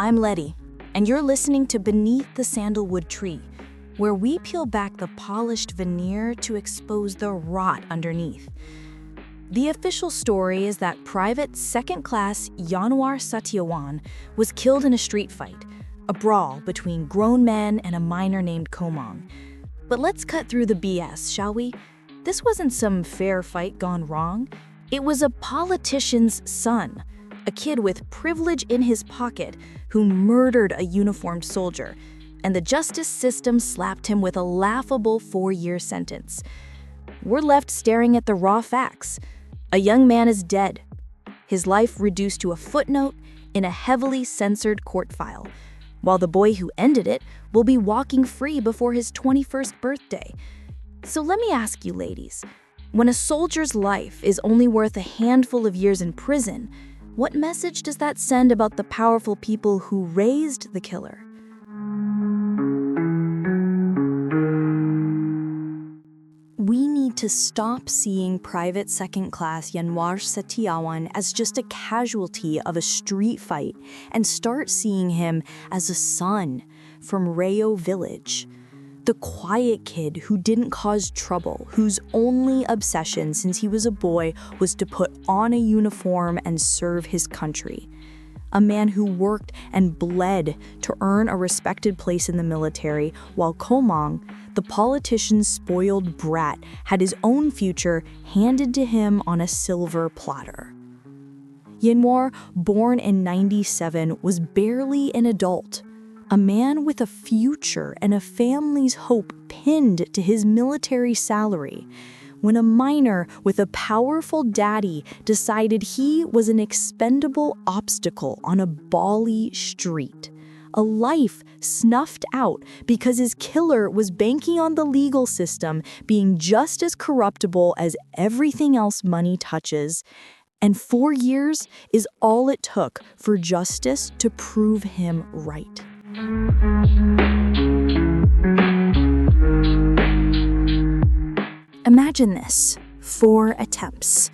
I'm Letty, and you're listening to Beneath the Sandalwood Tree, where we peel back the polished veneer to expose the rot underneath. The official story is that Private Second-Class Yanuar Setiawan was killed in a street fight, a brawl between grown men and a minor named Komang. But let's cut through the BS, shall we? This wasn't some fair fight gone wrong. It was a politician's son, a kid with privilege in his pocket who murdered a uniformed soldier, and the justice system slapped him with a laughable 4-year sentence. We're left staring at the raw facts. A young man is dead, his life reduced to a footnote in a heavily censored court file, while the boy who ended it will be walking free before his 21st birthday. So let me ask you, ladies, when a soldier's life is only worth a handful of years in prison, what message does that send about the powerful people who raised the killer? We need to stop seeing Private Second-Class Yanuar Setiawan as just a casualty of a street fight and start seeing him as a son from Rayo Village. The quiet kid who didn't cause trouble, whose only obsession since he was a boy was to put on a uniform and serve his country. A man who worked and bled to earn a respected place in the military, while Komang, the politician's spoiled brat, had his own future handed to him on a silver platter. Yanuar, born in '97, was barely an adult. A man with a future and a family's hope pinned to his military salary, when a minor with a powerful daddy decided he was an expendable obstacle on a Bali street. A life snuffed out because his killer was banking on the legal system being just as corruptible as everything else money touches. And 4 years is all it took for justice to prove him right. Imagine this, 4 attempts.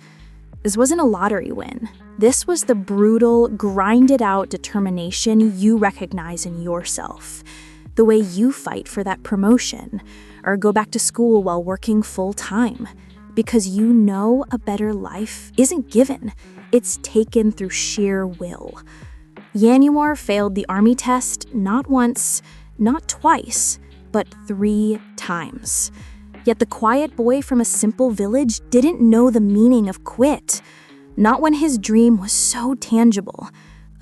This wasn't a lottery win. This was the brutal, grinded-out determination you recognize in yourself. The way you fight for that promotion, or go back to school while working full-time. Because you know a better life isn't given, it's taken through sheer will. Yanuar failed the army test not once, not twice, but 3 times. Yet the quiet boy from a simple village didn't know the meaning of quit. Not when his dream was so tangible.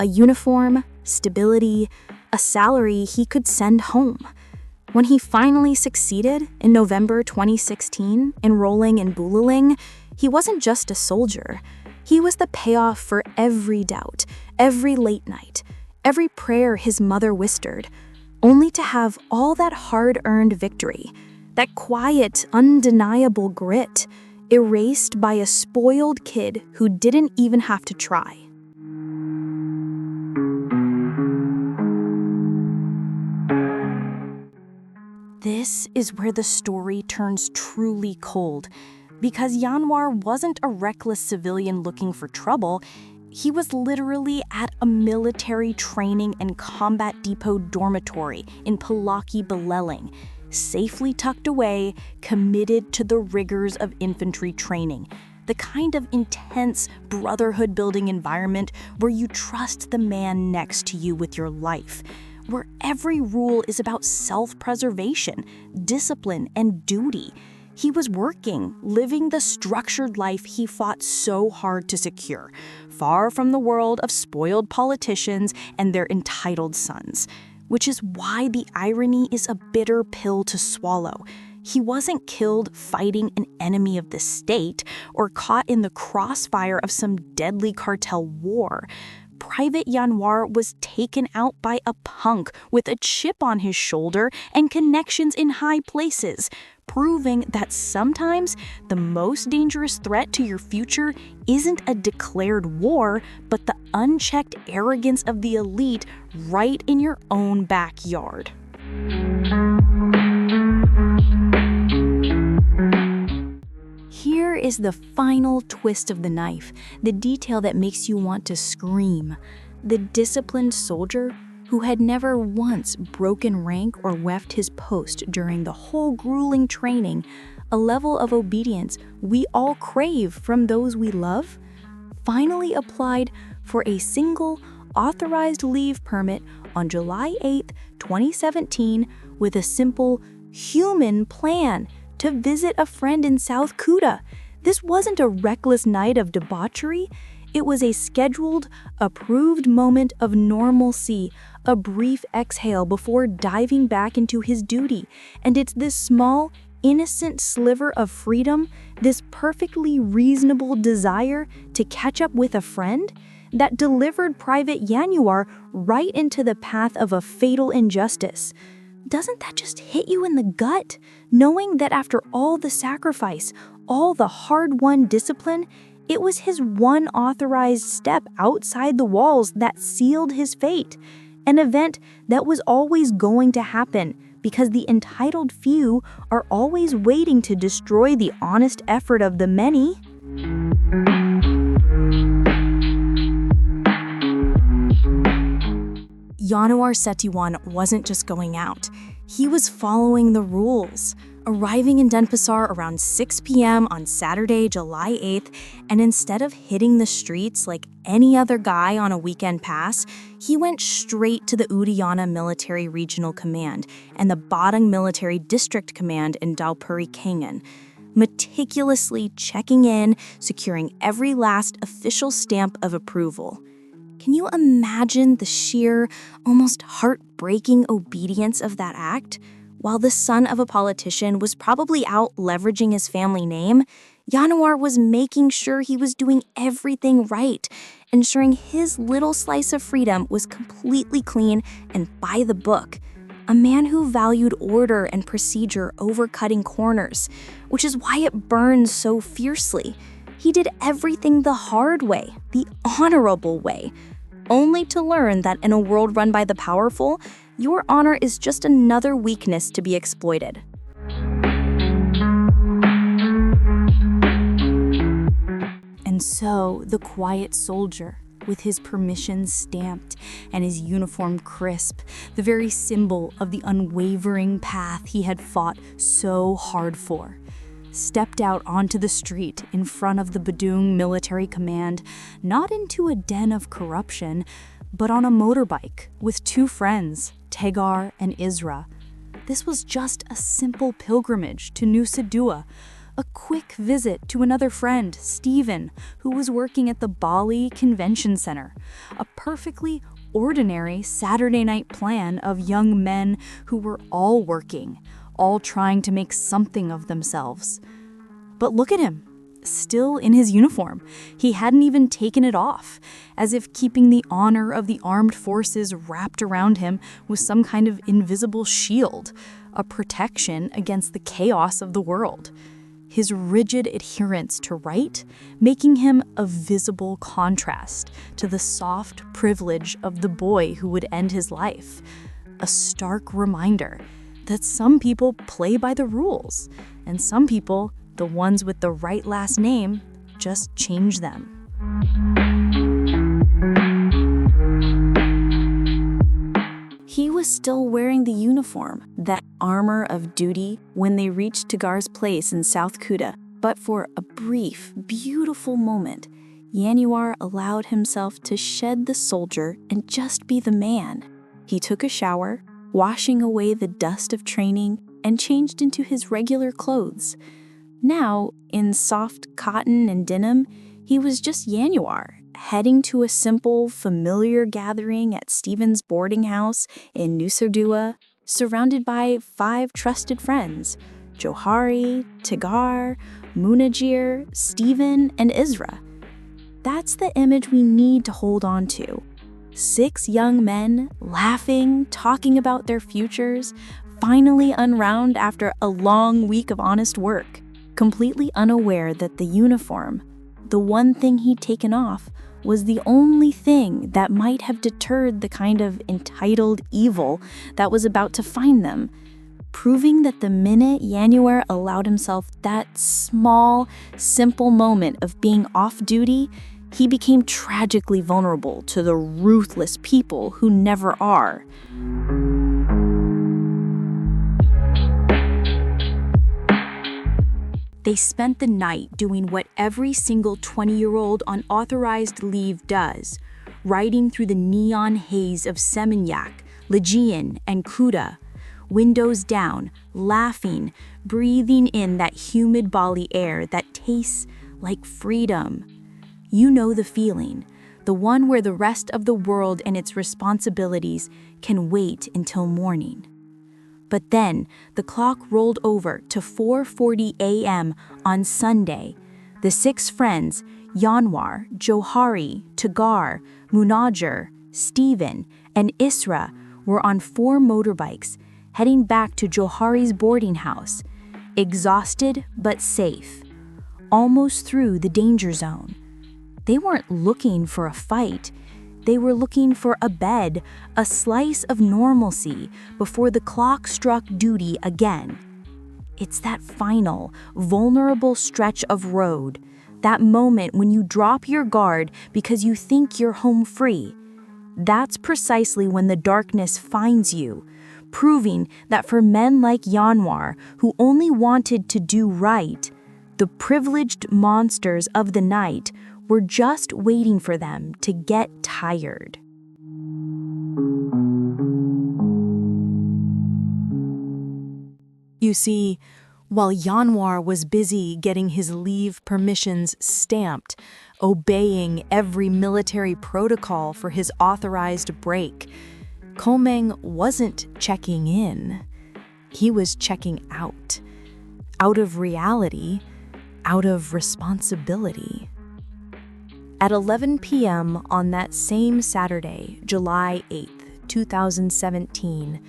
A uniform, stability, a salary he could send home. When he finally succeeded in November 2016, enrolling in Bulaling, he wasn't just a soldier. He was the payoff for every doubt, every late night, every prayer his mother whispered, only to have all that hard-earned victory, that quiet, undeniable grit, erased by a spoiled kid who didn't even have to try. This is where the story turns truly cold, because Yanuar wasn't a reckless civilian looking for trouble. He was literally at a military training and combat depot dormitory in Palaki Beleling, safely tucked away, committed to the rigors of infantry training, the kind of intense brotherhood-building environment where you trust the man next to you with your life, where every rule is about self-preservation, discipline, and duty. He was working, living the structured life he fought so hard to secure, far from the world of spoiled politicians and their entitled sons. Which is why the irony is a bitter pill to swallow. He wasn't killed fighting an enemy of the state or caught in the crossfire of some deadly cartel war. Private Yanuar was taken out by a punk with a chip on his shoulder and connections in high places, proving that sometimes the most dangerous threat to your future isn't a declared war, but the unchecked arrogance of the elite right in your own backyard. Here is the final twist of the knife, the detail that makes you want to scream. The disciplined soldier, who who had never once broken rank or left his post during the whole grueling training, a level of obedience we all crave from those we love, finally applied for a single authorized leave permit on July 8, 2017, with a simple human plan to visit a friend in South Kuta. This wasn't a reckless night of debauchery. It was a scheduled, approved moment of normalcy, a brief exhale before diving back into his duty. And it's this small, innocent sliver of freedom, this perfectly reasonable desire to catch up with a friend, that delivered Private Yanuar right into the path of a fatal injustice. Doesn't that just hit you in the gut, knowing that after all the sacrifice, all the hard-won discipline, it was his one authorized step outside the walls that sealed his fate, an event that was always going to happen because the entitled few are always waiting to destroy the honest effort of the many. Yanuar Setiawan wasn't just going out. He was following the rules, arriving in Denpasar around 6 p.m. on Saturday, July 8th, and instead of hitting the streets like any other guy on a weekend pass, he went straight to the Udayana Military Regional Command and the Badang Military District Command in Daupuri Kangan, meticulously checking in, securing every last official stamp of approval. Can you imagine the sheer, almost heartbreaking obedience of that act? While the son of a politician was probably out leveraging his family name, Yanuar was making sure he was doing everything right, ensuring his little slice of freedom was completely clean and by the book. A man who valued order and procedure over cutting corners, which is why it burns so fiercely. He did everything the hard way, the honorable way, only to learn that in a world run by the powerful, your honor is just another weakness to be exploited. And so, the quiet soldier, with his permissions stamped and his uniform crisp, the very symbol of the unwavering path he had fought so hard for, stepped out onto the street in front of the Badung Military Command, not into a den of corruption, but on a motorbike with two friends, Tegar and Isra. This was just a simple pilgrimage to Nusa Dua, a quick visit to another friend, Stephen, who was working at the Bali Convention Center, a perfectly ordinary Saturday night plan of young men who were all working, all trying to make something of themselves. But look at him, still in his uniform. He hadn't even taken it off, as if keeping the honor of the armed forces wrapped around him was some kind of invisible shield, a protection against the chaos of the world. His rigid adherence to right, making him a visible contrast to the soft privilege of the boy who would end his life. A stark reminder that some people play by the rules, and some people, the ones with the right last name, just change them. He was still wearing the uniform, that armor of duty, when they reached Tegar's place in South Kuta. But for a brief, beautiful moment, Yanuar allowed himself to shed the soldier and just be the man. He took a shower, washing away the dust of training, and changed into his regular clothes. Now, in soft cotton and denim, he was just Yanuar, heading to a simple, familiar gathering at Stephen's boarding house in Nusa Dua, surrounded by 5 trusted friends, Johari, Tegar, Munajir, Stephen, and Isra. That's the image we need to hold on to. 6 young men, laughing, talking about their futures, finally unwound after a long week of honest work, completely unaware that the uniform, the one thing he'd taken off, was the only thing that might have deterred the kind of entitled evil that was about to find them, proving that the minute Yanuar allowed himself that small, simple moment of being off duty, he became tragically vulnerable to the ruthless people who never are. They spent the night doing what every single 20-year-old on authorized leave does, riding through the neon haze of Seminyak, Legion, and Kuta, windows down, laughing, breathing in that humid Bali air that tastes like freedom. You know the feeling, the one where the rest of the world and its responsibilities can wait until morning. But then the clock rolled over to 4:40 a.m. on Sunday. The 6 friends, Yanuar, Johari, Tagar, Munajer, Stephen, and Isra, were on 4 motorbikes, heading back to Johari's boarding house, exhausted but safe, almost through the danger zone. They weren't looking for a fight. They were looking for a bed, a slice of normalcy before the clock struck duty again. It's that final, vulnerable stretch of road, that moment when you drop your guard because you think you're home free. That's precisely when the darkness finds you, proving that for men like Yanuar, who only wanted to do right, the privileged monsters of the night were just waiting for them to get tired. You see, while Yanuar was busy getting his leave permissions stamped, obeying every military protocol for his authorized break, Komeng wasn't checking in. He was checking out of reality, out of responsibility. At 11 p.m. on that same Saturday, July 8th, 2017,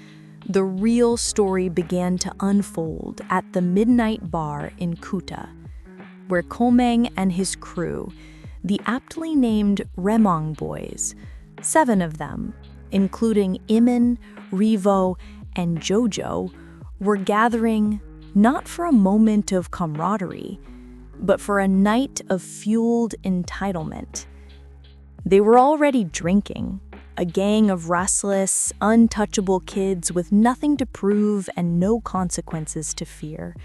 the real story began to unfold at the Midnight Bar in Kuta, where Komeng and his crew, the aptly named Remong Boys, 7 of them, including Imin, Revo, and Jojo, were gathering not for a moment of camaraderie, but for a night of fueled entitlement. They were already drinking, a gang of restless, untouchable kids with nothing to prove and no consequences to fear.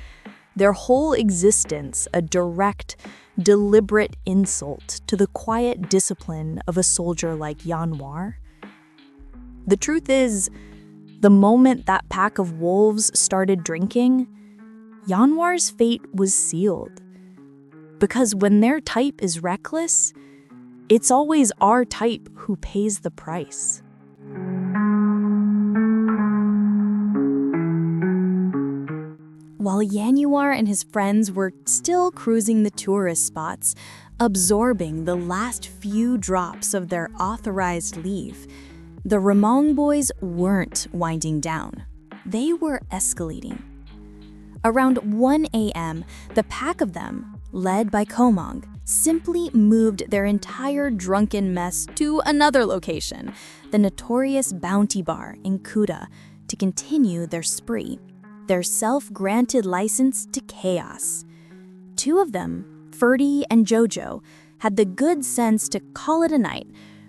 Their whole existence a direct, deliberate insult to the quiet discipline of a soldier like Yanuar. The truth is, the moment that pack of wolves started drinking, Yanuar's fate was sealed. Because when their type is reckless, it's always our type who pays the price. While Yanuar and his friends were still cruising the tourist spots, absorbing the last few drops of their authorized leave, the Remong Boys weren't winding down. They were escalating. Around 1 a.m., the pack of them, led by Komeng, simply moved their entire drunken mess to another location, the notorious Bounty Bar in Kuta, to continue their spree, their self-granted license to chaos. 2 of them, Ferdy and Jojo, had the good sense to call it a night,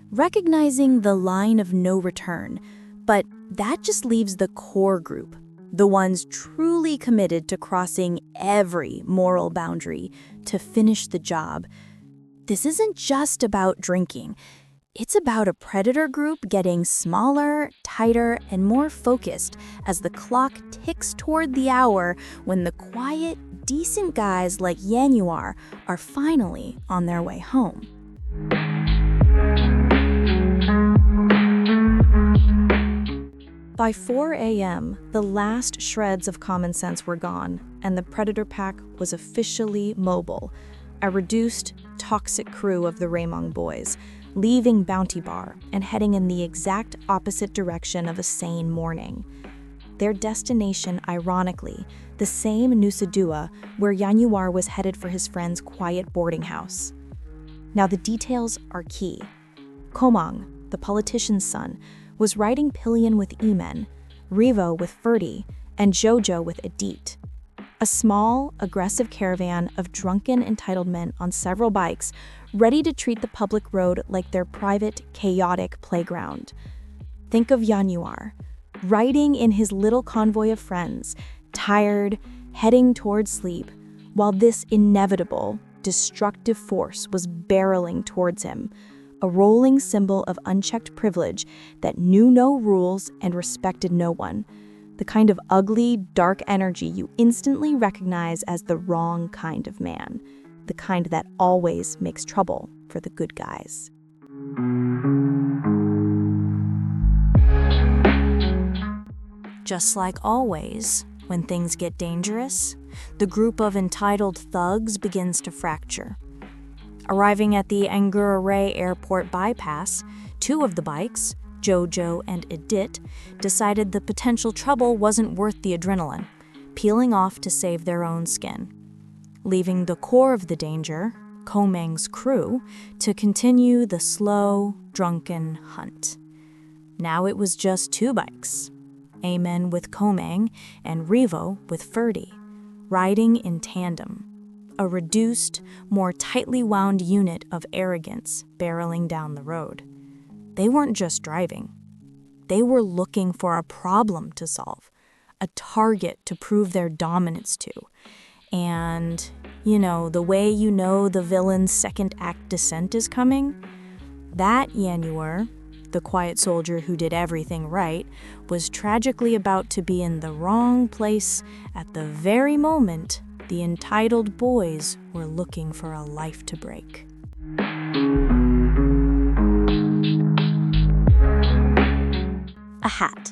recognizing the line of no return, but that just leaves the core group, the ones truly committed to crossing every moral boundary to finish the job. This isn't just about drinking. It's about a predator group getting smaller, tighter, and more focused as the clock ticks toward the hour when the quiet, decent guys like Yanuar are finally on their way home. By 4 a.m., the last shreds of common sense were gone, and the Predator Pack was officially mobile, a reduced, toxic crew of the Remong Boys, leaving Bounty Bar and heading in the exact opposite direction of a sane morning. Their destination, ironically, the same Nusa Dua where Yanuar was headed for his friend's quiet boarding house. Now the details are key. Komeng, the politician's son, was riding pillion with Imen, Revo with Ferdy, and Jojo with Edith. A small, aggressive caravan of drunken, entitled men on several bikes, ready to treat the public road like their private, chaotic playground. Think of Yanuar, riding in his little convoy of friends, tired, heading toward sleep, while this inevitable, destructive force was barreling towards him, a rolling symbol of unchecked privilege that knew no rules and respected no one, the kind of ugly, dark energy you instantly recognize as the wrong kind of man, the kind that always makes trouble for the good guys. Just like always, when things get dangerous, the group of entitled thugs begins to fracture. Arriving at the Yanuar airport bypass, two of the bikes, Jojo and Edith, decided the potential trouble wasn't worth the adrenaline, peeling off to save their own skin, leaving the core of the danger, Komang's crew, to continue the slow, drunken hunt. Now it was just two bikes, Amen with Komang and Revo with Ferdy, riding in tandem, a reduced, more tightly wound unit of arrogance barreling down the road. They weren't just driving. They were looking for a problem to solve, a target to prove their dominance to. And, the way you know the villain's second act descent is coming? That Yanuar, the quiet soldier who did everything right, was tragically about to be in the wrong place at the very moment the entitled boys were looking for a life to break. A hat,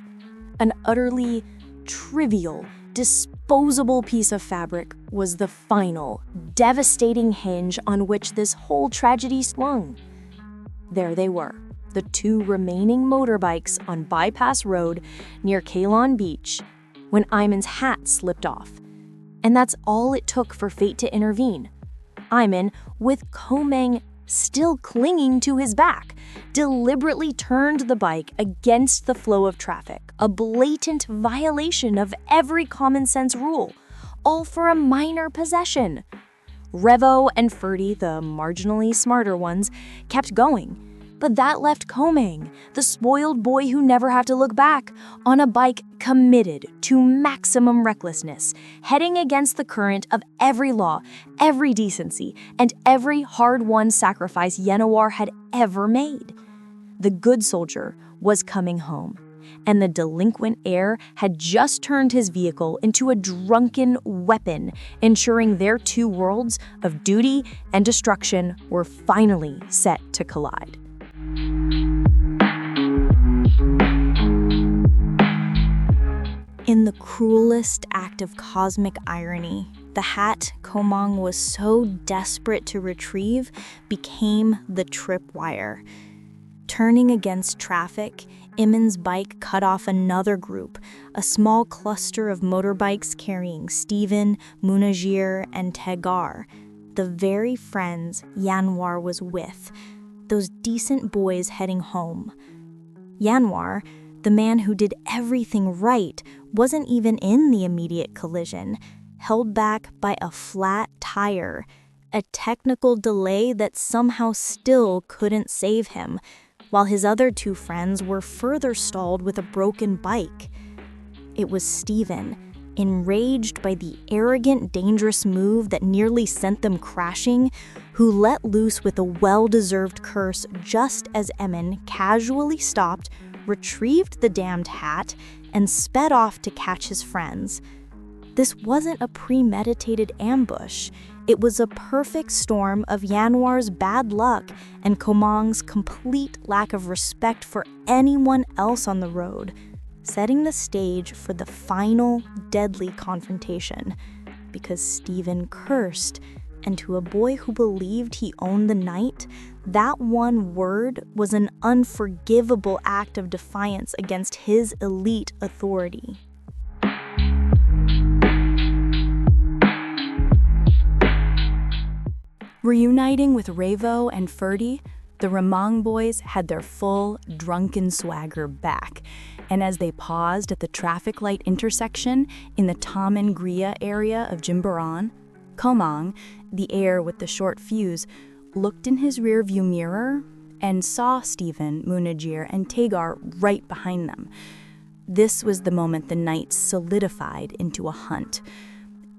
an utterly trivial, disposable piece of fabric, was the final, devastating hinge on which this whole tragedy swung. There they were, the two remaining motorbikes on Bypass Road near Ceylon Beach, when Ayman's hat slipped off. And that's all it took for fate to intervene. Ayman, with Komang still clinging to his back, deliberately turned the bike against the flow of traffic, a blatant violation of every common-sense rule, all for a minor possession. Revo and Ferdy, the marginally smarter ones, kept going, but that left Komang, the spoiled boy who never had to look back, on a bike committed to maximum recklessness, heading against the current of every law, every decency, and every hard-won sacrifice Yanuar had ever made. The good soldier was coming home, and the delinquent heir had just turned his vehicle into a drunken weapon, ensuring their two worlds of duty and destruction were finally set to collide. In the cruelest act of cosmic irony, the hat Komang was so desperate to retrieve became the tripwire. Turning against traffic, Iman's bike cut off another group, a small cluster of motorbikes carrying Steven, Munajir, and Tegar, the very friends Yanuar was with, those decent boys heading home. Yanuar, the man who did everything right, wasn't even in the immediate collision, held back by a flat tire, a technical delay that somehow still couldn't save him, while his other two friends were further stalled with a broken bike. It was Steven, enraged by the arrogant, dangerous move that nearly sent them crashing, who let loose with a well-deserved curse just as Emin casually stopped, retrieved the damned hat, and sped off to catch his friends. This wasn't a premeditated ambush. It was a perfect storm of Yanuar's bad luck and Komang's complete lack of respect for anyone else on the road, setting the stage for the final deadly confrontation. Because Steven cursed, and to a boy who believed he owned the night, that one word was an unforgivable act of defiance against his elite authority. Reuniting with Revo and Ferdy, The Remang boys had their full drunken swagger back, and as they paused at the traffic light intersection in the Taman Gria area of Jimbaran, Komang, the heir with the short fuse, looked in his rearview mirror and saw Stephen, Munajir, and Tagar right behind them. This was the moment the night solidified into a hunt.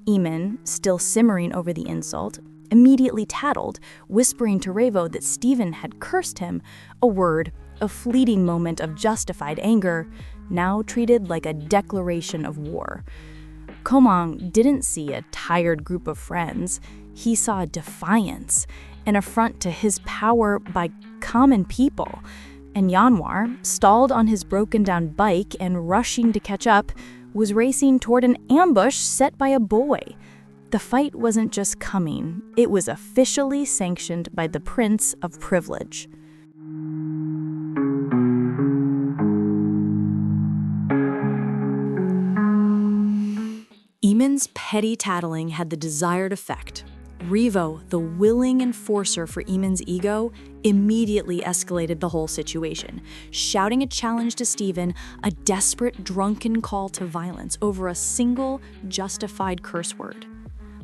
Eamon, still simmering over the insult, immediately tattled, whispering to Revo that Stephen had cursed him, a word, a fleeting moment of justified anger, now treated like a declaration of war. Komang didn't see a tired group of friends. He saw defiance, an affront to his power by common people. And Yanuar, stalled on his broken-down bike and rushing to catch up, was racing toward an ambush set by a boy. The fight wasn't just coming, it was officially sanctioned by the Prince of Privilege. Eamon's petty tattling had the desired effect. Revo, the willing enforcer for Eamon's ego, immediately escalated the whole situation, shouting a challenge to Stephen, a desperate, drunken call to violence over a single, justified curse word.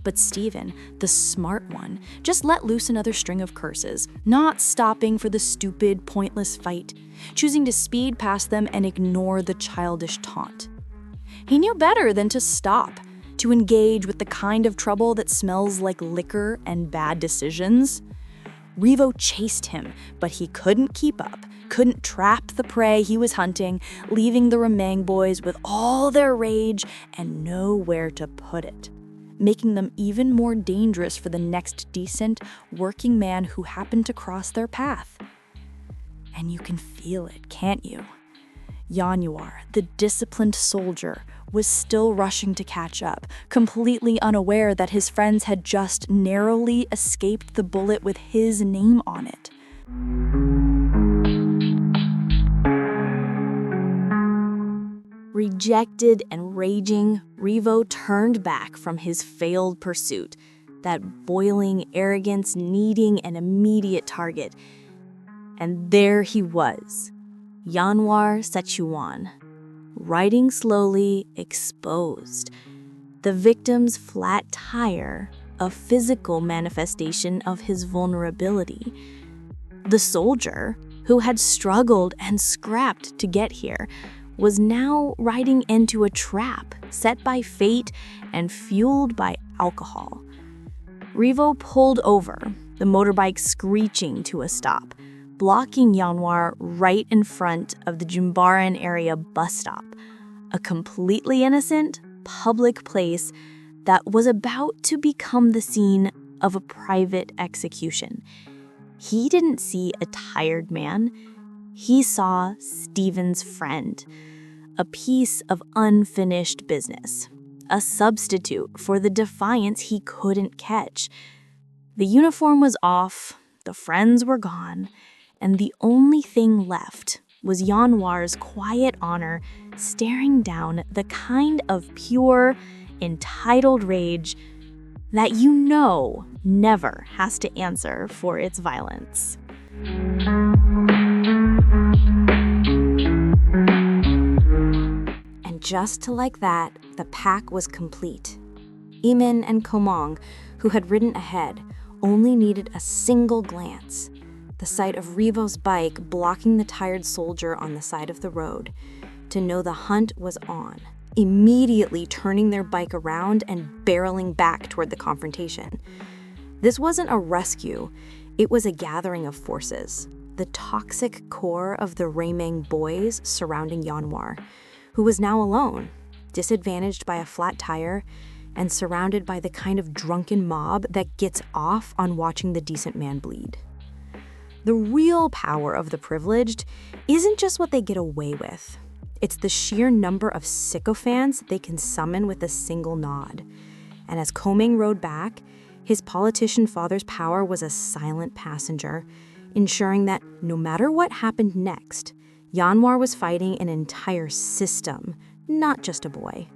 But Stephen, the smart one, just let loose another string of curses, not stopping for the stupid, pointless fight, choosing to speed past them and ignore the childish taunt. He knew better than to stop, to engage with the kind of trouble that smells like liquor and bad decisions. Revo chased him, but he couldn't keep up, couldn't trap the prey he was hunting, leaving the Remang boys with all their rage and nowhere to put it, making them even more dangerous for the next decent, working man who happened to cross their path. And you can feel it, can't you? Yanuar, the disciplined soldier, was still rushing to catch up, completely unaware that his friends had just narrowly escaped the bullet with his name on it. Rejected and raging, Revo turned back from his failed pursuit, that boiling arrogance needing an immediate target. And there he was, Yanuar Setiawan, riding slowly, exposed. The victim's flat tire, a physical manifestation of his vulnerability. The soldier, who had struggled and scrapped to get here, was now riding into a trap set by fate and fueled by alcohol. Revo pulled over, the motorbike screeching to a stop, blocking Yanuar right in front of the Jimbaran area bus stop, a completely innocent, public place that was about to become the scene of a private execution. He didn't see a tired man. He saw Stephen's friend, a piece of unfinished business, a substitute for the defiance he couldn't catch. The uniform was off, the friends were gone, and the only thing left was Yanuar's quiet honor staring down the kind of pure, entitled rage that you know never has to answer for its violence. And just like that, the pack was complete. Eamon and Komang, who had ridden ahead, only needed a single glance, the sight of Revo's bike blocking the tired soldier on the side of the road, to know the hunt was on, immediately turning their bike around and barreling back toward the confrontation. This wasn't a rescue, it was a gathering of forces, the toxic core of the Remang boys surrounding Yanuar, who was now alone, disadvantaged by a flat tire, and surrounded by the kind of drunken mob that gets off on watching the decent man bleed. The real power of the privileged isn't just what they get away with. It's the sheer number of sycophants they can summon with a single nod. And as Komang rode back, his politician father's power was a silent passenger, ensuring that no matter what happened next, Yanuar was fighting an entire system, not just a boy.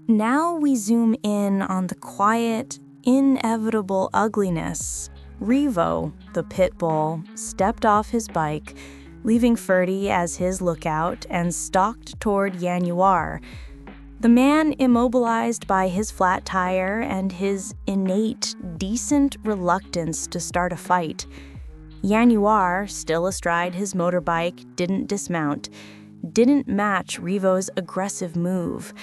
Now we zoom in on the quiet, inevitable ugliness, Revo, the pit bull, stepped off his bike, leaving Ferdy as his lookout, and stalked toward Yanuar. The man, immobilized by his flat tire and his innate, decent reluctance to start a fight. Yanuar, still astride his motorbike, didn't dismount, didn't match Revo's aggressive move.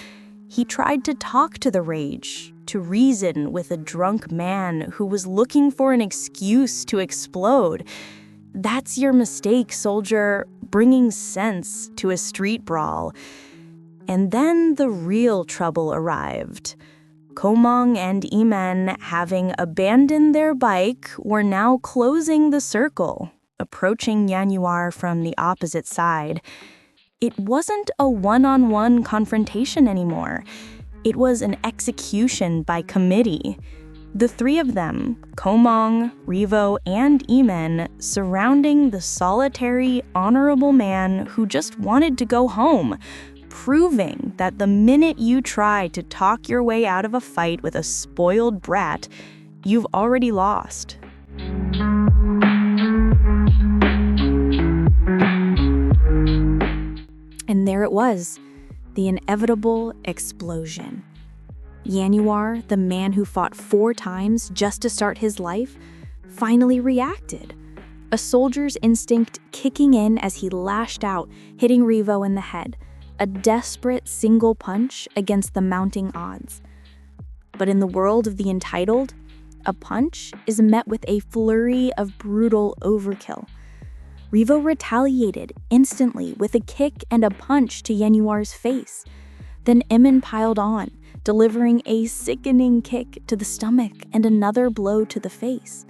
He tried to talk to the rage, to reason with a drunk man who was looking for an excuse to explode. That's your mistake, soldier, bringing sense to a street brawl. And then the real trouble arrived. Komong and Imen, having abandoned their bike, were now closing the circle, approaching Yanuar from the opposite side. It wasn't a one-on-one confrontation anymore. It was an execution by committee. The three of them, Komong, Revo, and Imen, surrounding the solitary, honorable man who just wanted to go home, proving that the minute you try to talk your way out of a fight with a spoiled brat, you've already lost. And there it was, the inevitable explosion. Yanuar, the man who fought 4 times just to start his life, finally reacted. A soldier's instinct kicking in as he lashed out, hitting Revo in the head. A desperate single punch against the mounting odds. But in the world of the entitled, a punch is met with a flurry of brutal overkill. Revo retaliated instantly with a kick and a punch to Yanuar's face. Then Imen piled on, delivering a sickening kick to the stomach and another blow to the face.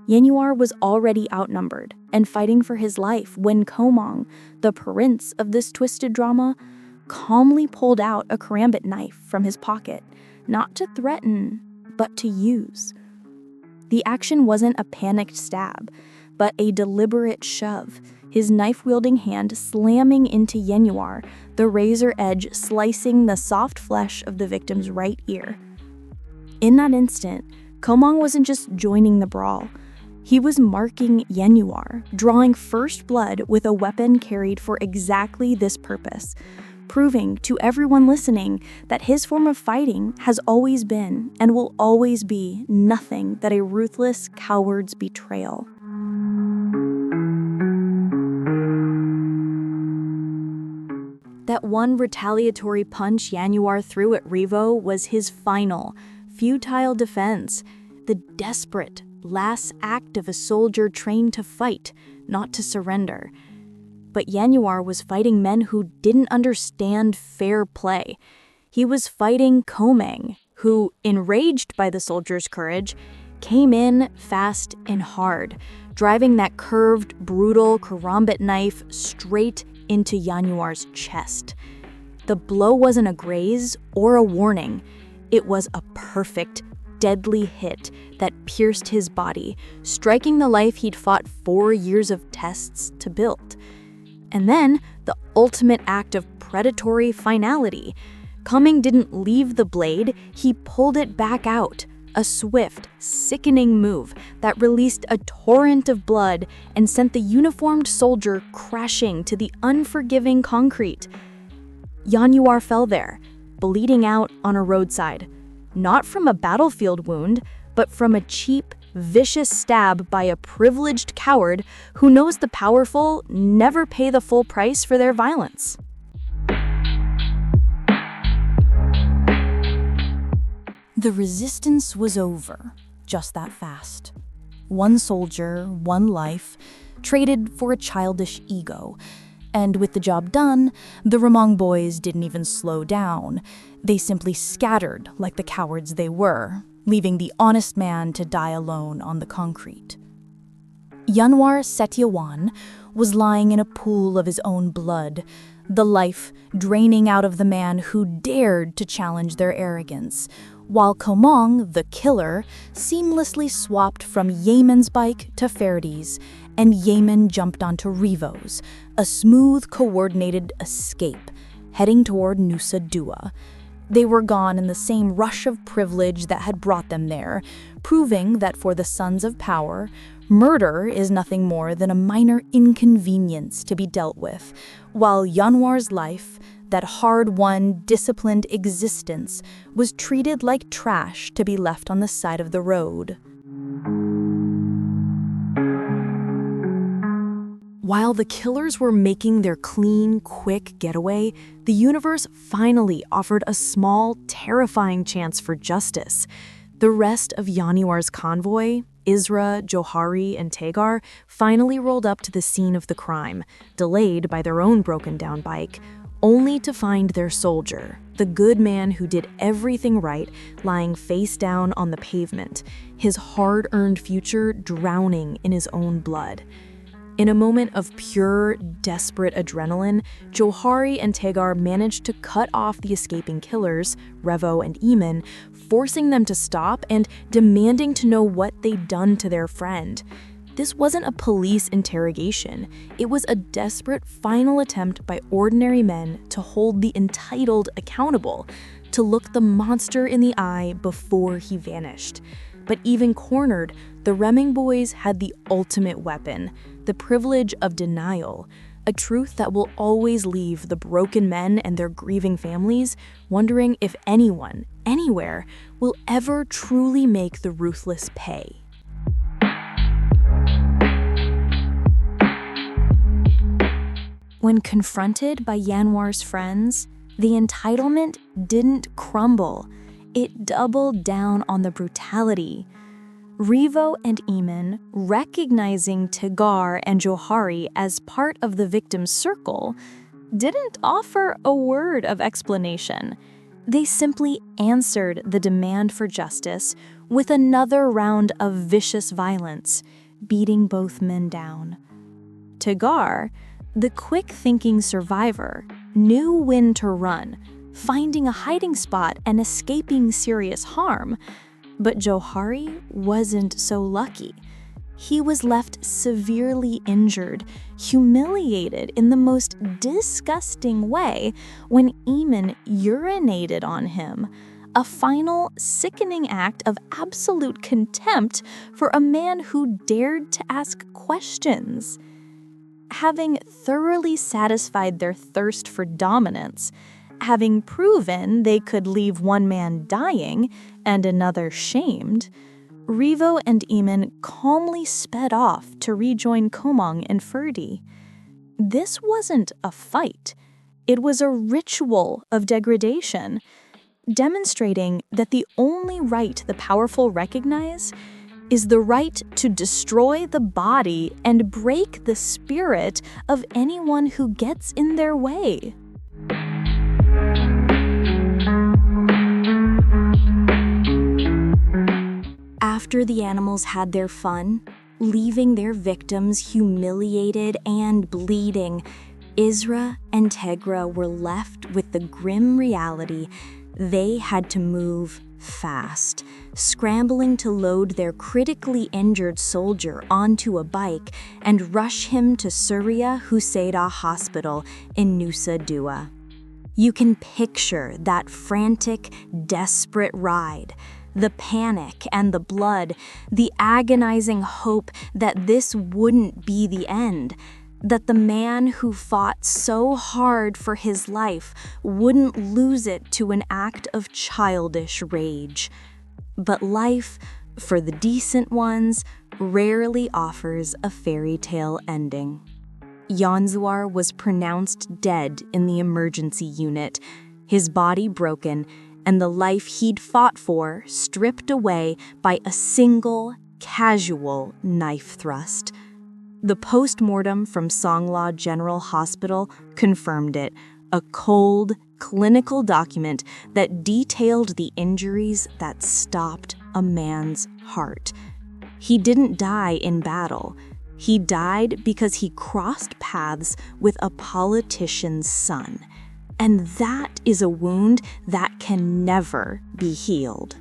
Yanuar was already outnumbered and fighting for his life when Komong, the prince of this twisted drama, calmly pulled out a karambit knife from his pocket, not to threaten, but to use. The action wasn't a panicked stab, but a deliberate shove, his knife-wielding hand slamming into Yanuar, the razor edge slicing the soft flesh of the victim's right ear. In that instant, Komong wasn't just joining the brawl. He was marking Yanuar, drawing first blood with a weapon carried for exactly this purpose, proving to everyone listening that his form of fighting has always been and will always be nothing but a ruthless coward's betrayal. That one retaliatory punch Yanuar threw at Revo was his final, futile defense, the desperate, last act of a soldier trained to fight, not to surrender. But Yanuar was fighting men who didn't understand fair play. He was fighting Komeng, who, enraged by the soldier's courage, came in fast and hard, driving that curved, brutal karambit knife straight into Yanuar's chest. The blow wasn't a graze or a warning. It was a perfect, deadly hit that pierced his body, striking the life he'd fought 4 years of tests to build. And then, the ultimate act of predatory finality. Komeng didn't leave the blade, he pulled it back out. A swift, sickening move that released a torrent of blood and sent the uniformed soldier crashing to the unforgiving concrete. Yanuar fell there, bleeding out on a roadside. Not from a battlefield wound, but from a cheap, vicious stab by a privileged coward who knows the powerful never pay the full price for their violence. The resistance was over, just that fast. One soldier, one life, traded for a childish ego. And with the job done, the Ramong boys didn't even slow down. They simply scattered like the cowards they were, leaving the honest man to die alone on the concrete. Yanuar Setiawan was lying in a pool of his own blood, the life draining out of the man who dared to challenge their arrogance, while Komong, the killer, seamlessly swapped from Yemen's bike to Ferdy's, and Yemen jumped onto Revo's, a smooth, coordinated escape, heading toward Nusa Dua. They were gone in the same rush of privilege that had brought them there, proving that for the sons of power, murder is nothing more than a minor inconvenience to be dealt with, while Yanuar's life, that hard-won, disciplined existence, was treated like trash to be left on the side of the road. While the killers were making their clean, quick getaway, the universe finally offered a small, terrifying chance for justice. The rest of Yanuar's convoy, Isra, Johari, and Tegar, finally rolled up to the scene of the crime, delayed by their own broken-down bike, only to find their soldier, the good man who did everything right, lying face down on the pavement, his hard-earned future drowning in his own blood. In a moment of pure, desperate adrenaline, Johari and Tegar managed to cut off the escaping killers, Revo and Eamon, forcing them to stop and demanding to know what they'd done to their friend. This wasn't a police interrogation. It was a desperate final attempt by ordinary men to hold the entitled accountable, to look the monster in the eye before he vanished. But even cornered, the Remming boys had the ultimate weapon, the privilege of denial, a truth that will always leave the broken men and their grieving families wondering if anyone, anywhere, will ever truly make the ruthless pay. When confronted by Yanuar's friends, the entitlement didn't crumble. It doubled down on the brutality. Revo and Eamon, recognizing Tegar and Johari as part of the victim's circle, didn't offer a word of explanation. They simply answered the demand for justice with another round of vicious violence, beating both men down. Tegar, the quick-thinking survivor, knew when to run, finding a hiding spot and escaping serious harm. But Johari wasn't so lucky. He was left severely injured, humiliated in the most disgusting way when Eamon urinated on him, a final, sickening act of absolute contempt for a man who dared to ask questions. Having thoroughly satisfied their thirst for dominance, having proven they could leave one man dying and another shamed, Revo and Eamon calmly sped off to rejoin Komang and Ferdi. This wasn't a fight. It was a ritual of degradation, demonstrating that the only right the powerful recognize is the right to destroy the body and break the spirit of anyone who gets in their way. After the animals had their fun, leaving their victims humiliated and bleeding, Isra and Tegra were left with the grim reality they had to move fast, scrambling to load their critically injured soldier onto a bike and rush him to Surya Husaida Hospital in Nusa Dua. You can picture that frantic, desperate ride, the panic and the blood, the agonizing hope that this wouldn't be the end, that the man who fought so hard for his life wouldn't lose it to an act of childish rage. But life, for the decent ones, rarely offers a fairy tale ending. Yanuar was pronounced dead in the emergency unit, his body broken, and the life he'd fought for stripped away by a single, casual knife thrust. The post-mortem from Songla General Hospital confirmed it, a cold, clinical document that detailed the injuries that stopped a man's heart. He didn't die in battle. He died because he crossed paths with a politician's son. And that is a wound that can never be healed.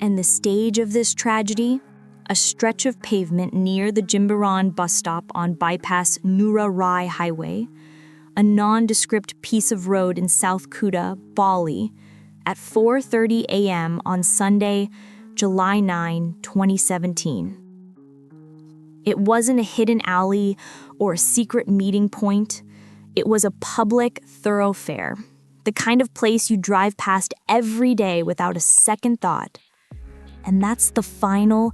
And the stage of this tragedy? A stretch of pavement near the Jimbaran bus stop on bypass Nura Rai Highway. a nondescript piece of road in South Kuta, Bali, at 4:30 a.m. on Sunday, July 9, 2017. It wasn't a hidden alley or a secret meeting point. It was a public thoroughfare, the kind of place you drive past every day without a second thought. And that's the final,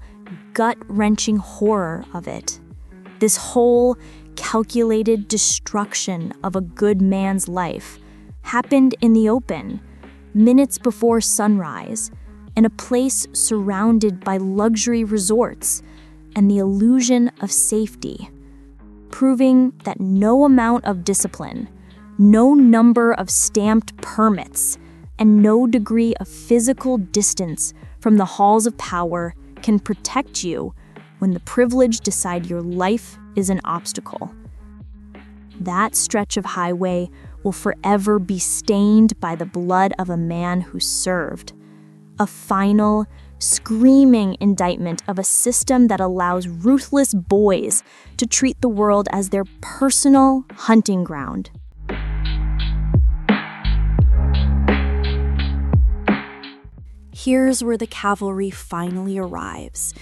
gut-wrenching horror of it. This whole calculated destruction of a good man's life happened in the open, minutes before sunrise, in a place surrounded by luxury resorts and the illusion of safety, proving that no amount of discipline, no number of stamped permits, and no degree of physical distance from the halls of power can protect you when the privileged decide your life is an obstacle. That stretch of highway will forever be stained by the blood of a man who served. A final, screaming indictment of a system that allows ruthless boys to treat the world as their personal hunting ground. Here's where the cavalry finally arrives.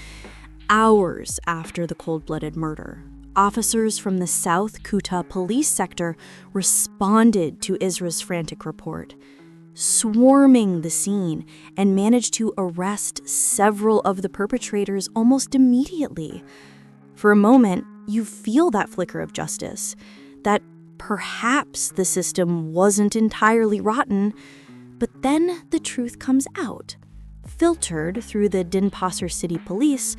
Hours after the cold-blooded murder, officers from the South Kuta police sector responded to Isra's frantic report, swarming the scene and managed to arrest several of the perpetrators almost immediately. For a moment, you feel that flicker of justice, that perhaps the system wasn't entirely rotten, but then the truth comes out, filtered through the Denpasar City Police.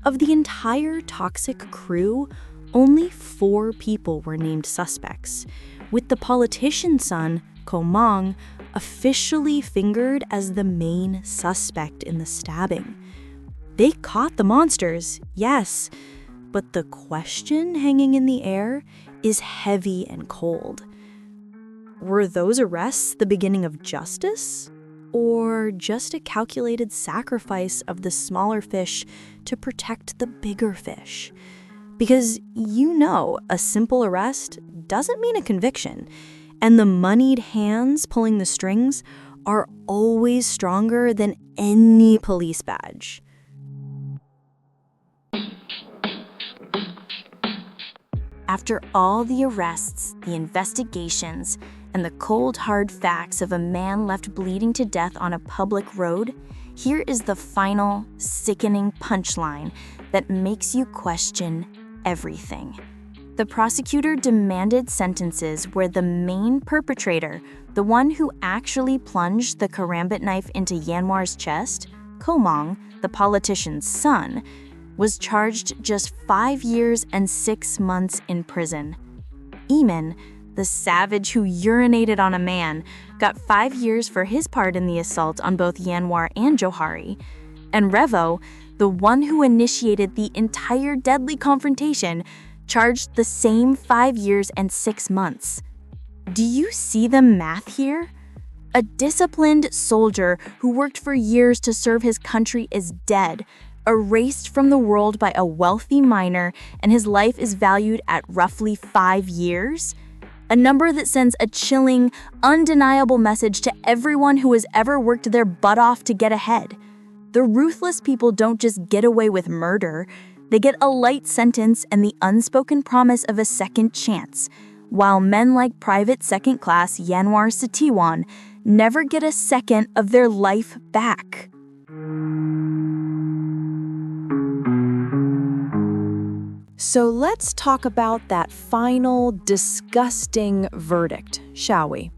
Of the entire toxic crew, only 4 people were named suspects, with the politician's son, Komang, officially fingered as the main suspect in the stabbing. They caught the monsters, yes, but the question hanging in the air is heavy and cold. Were those arrests the beginning of justice? Or just a calculated sacrifice of the smaller fish to protect the bigger fish? Because a simple arrest doesn't mean a conviction, and the moneyed hands pulling the strings are always stronger than any police badge. After all the arrests, the investigations, and the cold, hard facts of a man left bleeding to death on a public road, here is the final, sickening punchline that makes you question everything. The prosecutor demanded sentences where the main perpetrator, the one who actually plunged the karambit knife into Yanuar's chest, Komang, the politician's son, was charged just 5 years and 6 months in prison. Eamon, the savage who urinated on a man, got 5 years for his part in the assault on both Yanuar and Johari. And Revo, the one who initiated the entire deadly confrontation, charged the same 5 years and 6 months. Do you see the math here? A disciplined soldier who worked for years to serve his country is dead, erased from the world by a wealthy miner, and his life is valued at roughly 5 years? A number that sends a chilling, undeniable message to everyone who has ever worked their butt off to get ahead. The ruthless people don't just get away with murder, they get a light sentence and the unspoken promise of a second chance, while men like Private Second Class Yanuar Setiawan never get a second of their life back. So let's talk about that final, disgusting verdict, shall we?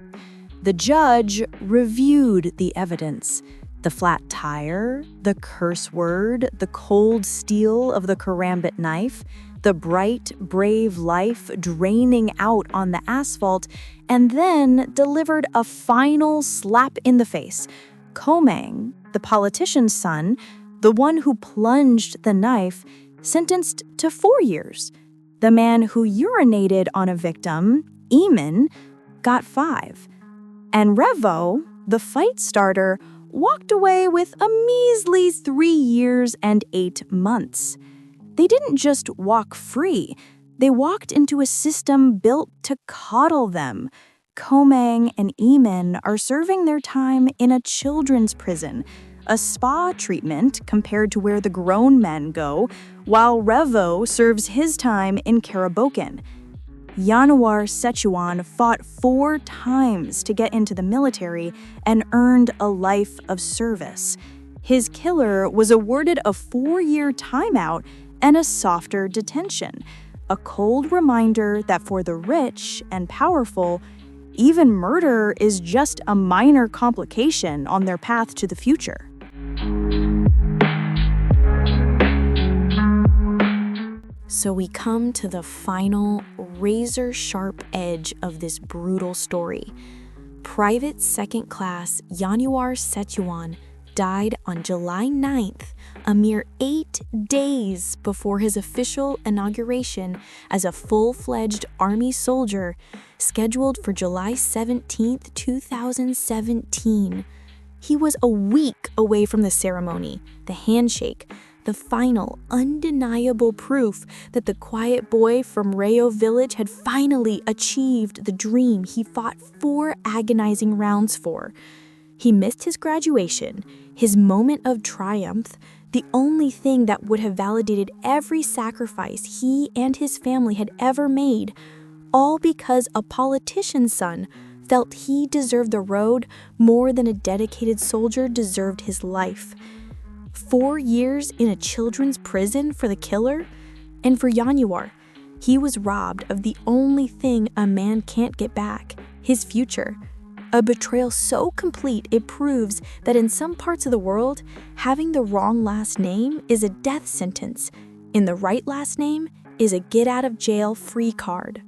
The judge reviewed the evidence. The flat tire, the curse word, the cold steel of the karambit knife, the bright, brave life draining out on the asphalt, and then delivered a final slap in the face. Komang, the politician's son, the one who plunged the knife, sentenced to 4 years. The man who urinated on a victim, Eamon, got 5. And Revo, the fight starter, walked away with a measly 3 years and 8 months. They didn't just walk free, They walked into a system built to coddle them. Komang and Eamon are serving their time in a children's prison, a spa treatment compared to where the grown men go, while Revo serves his time in Karabokan. Yanuar Setiawan fought 4 times to get into the military and earned a life of service. His killer was awarded a 4-year timeout and a softer detention, a cold reminder that for the rich and powerful, even murder is just a minor complication on their path to the future. So we come to the final razor-sharp edge of this brutal story. Private Second Class Yanuar Setiawan died on July 9th, a mere 8 days before his official inauguration as a full-fledged Army soldier, scheduled for July 17th, 2017. He was a week away from the ceremony, the handshake, the final, undeniable proof that the quiet boy from Rayo Village had finally achieved the dream he fought 4 agonizing rounds for. He missed his graduation, his moment of triumph, the only thing that would have validated every sacrifice he and his family had ever made, all because a politician's son felt he deserved the road more than a dedicated soldier deserved his life. 4 years in a children's prison for the killer? And for Yanuar, he was robbed of the only thing a man can't get back, his future. A betrayal so complete it proves that in some parts of the world, having the wrong last name is a death sentence. In the right last name is a get-out-of-jail-free card.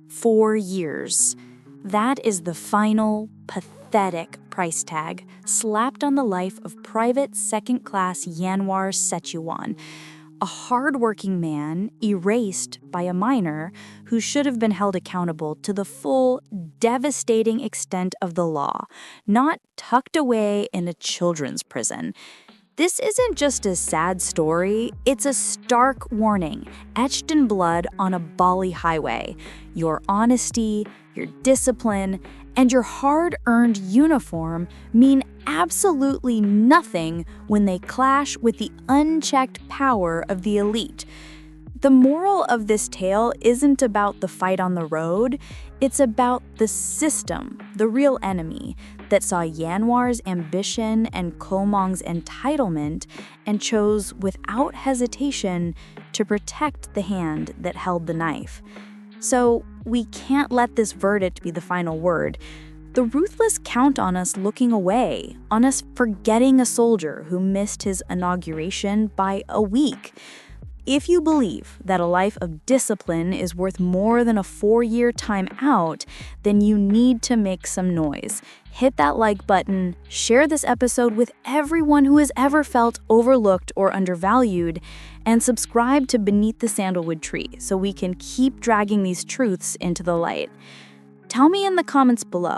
"4 years. That is the final, pathetic price tag slapped on the life of Private Second Class Yanuar Setiawan, a hard-working man erased by a minor who should have been held accountable to the full, devastating extent of the law, not tucked away in a children's prison. This isn't just a sad story, it's a stark warning, etched in blood on a Bali highway. Your honesty, your discipline, and your hard-earned uniform mean absolutely nothing when they clash with the unchecked power of the elite. The moral of this tale isn't about the fight on the road, it's about the system, the real enemy, that saw Yanuar's ambition and Komang's entitlement and chose without hesitation to protect the hand that held the knife. So we can't let this verdict be the final word. The ruthless count on us looking away, on us forgetting a soldier who missed his inauguration by a week. If you believe that a life of discipline is worth more than a 4-year time out, then you need to make some noise. Hit that like button, share this episode with everyone who has ever felt overlooked or undervalued, and subscribe to Beneath the Sandalwood Tree so we can keep dragging these truths into the light. Tell me in the comments below,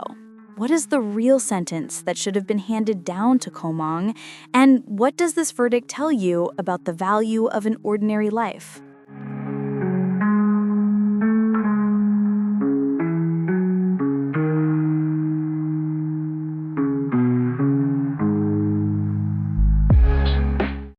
what is the real sentence that should have been handed down to Komang? And what does this verdict tell you about the value of an ordinary life?